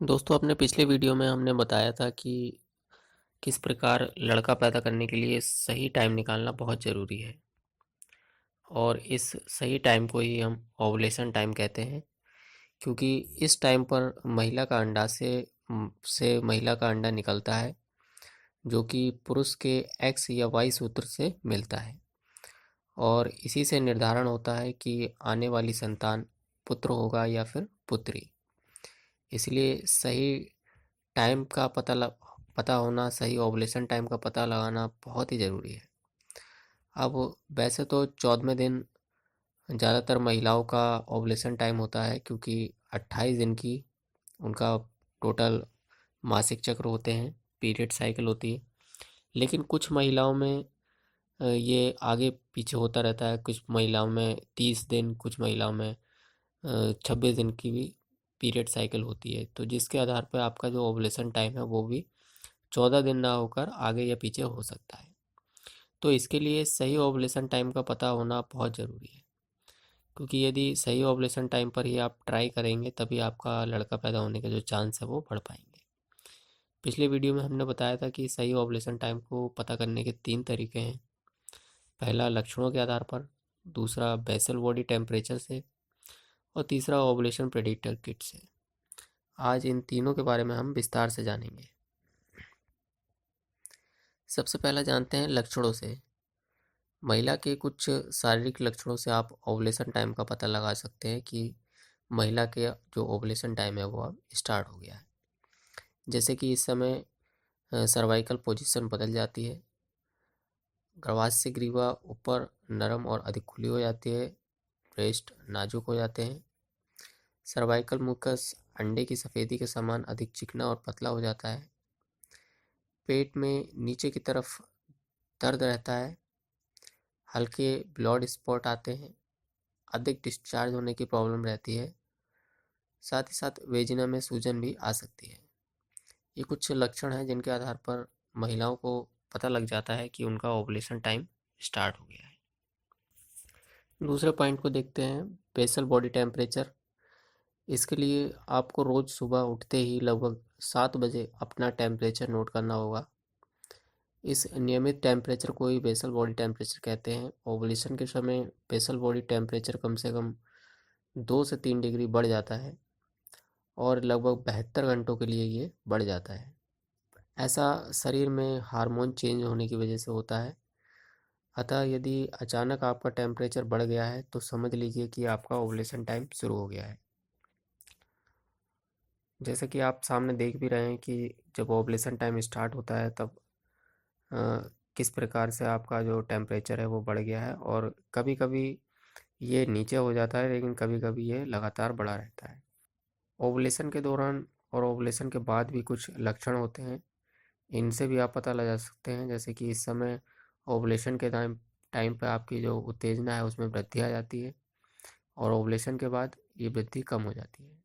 दोस्तों अपने पिछले वीडियो में हमने बताया था कि किस प्रकार लड़का पैदा करने के लिए सही टाइम निकालना बहुत ज़रूरी है और इस सही टाइम को ही हम ओवुलेशन टाइम कहते हैं क्योंकि इस टाइम पर महिला का अंडा से महिला का अंडा निकलता है जो कि पुरुष के एक्स या वाई सूत्र से मिलता है और इसी से निर्धारण होता है कि आने वाली संतान पुत्र होगा या फिर पुत्री। इसलिए सही टाइम का पता होना, सही ओवुलेशन टाइम का पता लगाना बहुत ही ज़रूरी है। अब वैसे तो 14वें दिन ज़्यादातर महिलाओं का ओवुलेशन टाइम होता है क्योंकि 28 दिन की उनका टोटल मासिक चक्र होते हैं, पीरियड साइकिल होती है। लेकिन कुछ महिलाओं में ये आगे पीछे होता रहता है। कुछ महिलाओं में 30 दिन, कुछ महिलाओं में 26 दिन की भी पीरियड साइकिल होती है। तो जिसके आधार पर आपका जो ओवुलेशन टाइम है वो भी 14 दिन ना होकर आगे या पीछे हो सकता है। तो इसके लिए सही ओवुलेशन टाइम का पता होना बहुत ज़रूरी है क्योंकि यदि सही ओवुलेशन टाइम पर ही आप ट्राई करेंगे तभी आपका लड़का पैदा होने के जो चांस है वो बढ़ पाएंगे। पिछले वीडियो में हमने बताया था कि सही ओवुलेशन टाइम को पता करने के 3 तरीके हैं। पहला लक्षणों के आधार पर, दूसरा बेसल बॉडी टेम्परेचर से और तीसरा ओवुलेशन प्रेडिक्टर किट से। आज इन तीनों के बारे में हम विस्तार से जानेंगे। सबसे पहला जानते हैं लक्षणों से। महिला के कुछ शारीरिक लक्षणों से आप ओवुलेशन टाइम का पता लगा सकते हैं कि महिला के जो ओवुलेशन टाइम है वो अब स्टार्ट हो गया है। जैसे कि इस समय सर्वाइकल पोजीशन बदल जाती है, गर्भाशय ग्रीवा ऊपर नरम और अधिक खुली हो जाती है, ब्रेस्ट नाजुक हो जाते हैं, सर्वाइकल मुकस अंडे की सफ़ेदी के समान अधिक चिकना और पतला हो जाता है, पेट में नीचे की तरफ दर्द रहता है, हल्के ब्लड स्पॉट आते हैं, अधिक डिस्चार्ज होने की प्रॉब्लम रहती है, साथ ही साथ वेजिना में सूजन भी आ सकती है। ये कुछ लक्षण हैं जिनके आधार पर महिलाओं को पता लग जाता है कि उनका ओवुलेशन टाइम स्टार्ट हो गया है। दूसरे पॉइंट को देखते हैं, बेसल बॉडी टेम्परेचर। इसके लिए आपको रोज़ सुबह उठते ही लगभग 7 बजे अपना टेम्परेचर नोट करना होगा। इस नियमित टेम्परेचर को ही बेसल बॉडी टेम्परेचर कहते हैं। ओवुलेशन के समय बेसल बॉडी टेम्परेचर कम से कम 2 से 3 डिग्री बढ़ जाता है और लगभग 72 घंटों के लिए ये बढ़ जाता है। ऐसा शरीर में हार्मोन चेंज होने की वजह से होता है। अतः यदि अचानक आपका टेम्परेचर बढ़ गया है तो समझ लीजिए कि आपका ओवुलेशन टाइम शुरू हो गया है। जैसे कि आप सामने देख भी रहे हैं कि जब ओवुलेशन टाइम स्टार्ट होता है तब अ, किस प्रकार से आपका जो टेम्परेचर है वो बढ़ गया है और कभी-कभी ये नीचे हो जाता है लेकिन कभी-कभी ये लगातार बढ़ा रहता है। ओवुलेशन के दौरान और ओवुलेशन के बाद भी कुछ लक्षण होते हैं, इनसे भी आप पता लगा सकते हैं। जैसे कि इस समय ओवुलेशन के टाइम टाइम पे आपकी जो उत्तेजना है उसमें वृद्धि आ जाती है और ओवुलेशन के बाद ये वृद्धि कम हो जाती है।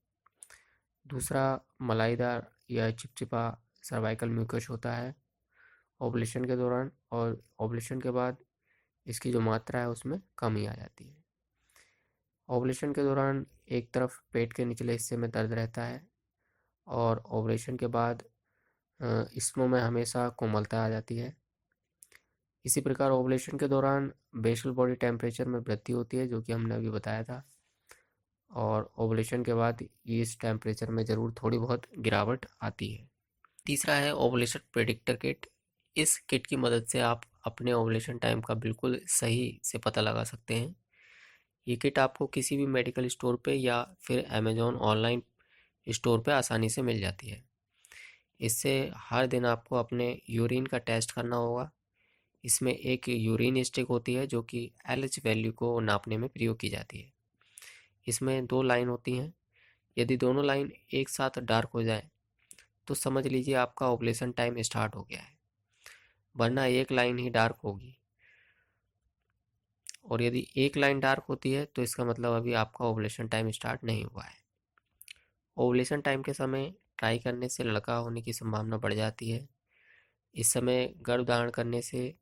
दूसरा, मलाईदार या चिपचिपा सर्वाइकल म्यूकस होता है ओवुलेशन के दौरान और ओवुलेशन के बाद इसकी जो मात्रा है उसमें कमी आ जाती है। ओवुलेशन के दौरान एक तरफ पेट के निचले हिस्से में दर्द रहता है और ओवुलेशन के बाद स्तनों में हमेशा कोमलता आ जाती है। इसी प्रकार ओवुलेशन के दौरान बेसल बॉडी टेम्परेचर में वृद्धि होती है जो कि हमने अभी बताया था और ओवुलेशन के बाद इस टेम्परेचर में ज़रूर थोड़ी बहुत गिरावट आती है। तीसरा है ओवुलेशन प्रेडिक्टर किट। इस किट की मदद से आप अपने ओवुलेशन टाइम का बिल्कुल सही से पता लगा सकते हैं। ये किट आपको किसी भी मेडिकल स्टोर पे या फिर अमेज़न ऑनलाइन स्टोर पे आसानी से मिल जाती है। इससे हर दिन आपको अपने यूरिन का टेस्ट करना होगा। इसमें एक यूरिन स्टिक होती है जो कि एलएच वैल्यू को नापने में प्रयोग की जाती है। इसमें 2 लाइन होती हैं। यदि दोनों लाइन एक साथ डार्क हो जाए तो समझ लीजिए आपका ओवुलेशन टाइम स्टार्ट हो गया है, वरना एक लाइन ही डार्क होगी और यदि एक लाइन डार्क होती है तो इसका मतलब अभी आपका ओवुलेशन टाइम स्टार्ट नहीं हुआ है। ओवुलेशन टाइम के समय ट्राई करने से लड़का होने की संभावना बढ़ जाती है। इस समय गर्भ धारण करने से,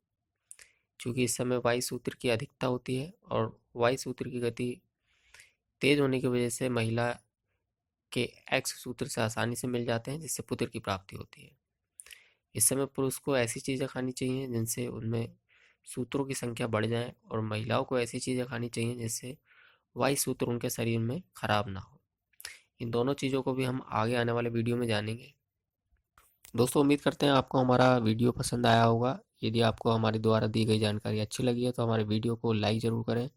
चूँकि इस समय वायु सूत्र की अधिकता होती है और वायु सूत्र की गति तेज होने की वजह से महिला के एक्स सूत्र से आसानी से मिल जाते हैं, जिससे पुत्र की प्राप्ति होती है। इस समय पुरुष को ऐसी चीज़ें खानी चाहिए जिनसे उनमें सूत्रों की संख्या बढ़ जाए, और महिलाओं को ऐसी चीज़ें खानी चाहिए जिससे वाई सूत्र उनके शरीर में खराब ना हो। इन दोनों चीज़ों को भी हम आगे आने वाले वीडियो में जानेंगे। दोस्तों, उम्मीद करते हैं आपको हमारा वीडियो पसंद आया होगा। यदि आपको हमारे द्वारा दी गई जानकारी अच्छी लगी है तो हमारे वीडियो को लाइक ज़रूर करें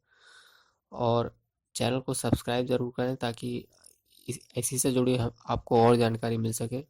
और चैनल को सब्सक्राइब ज़रूर करें, ताकि इसी से जुड़ी आपको और जानकारी मिल सके।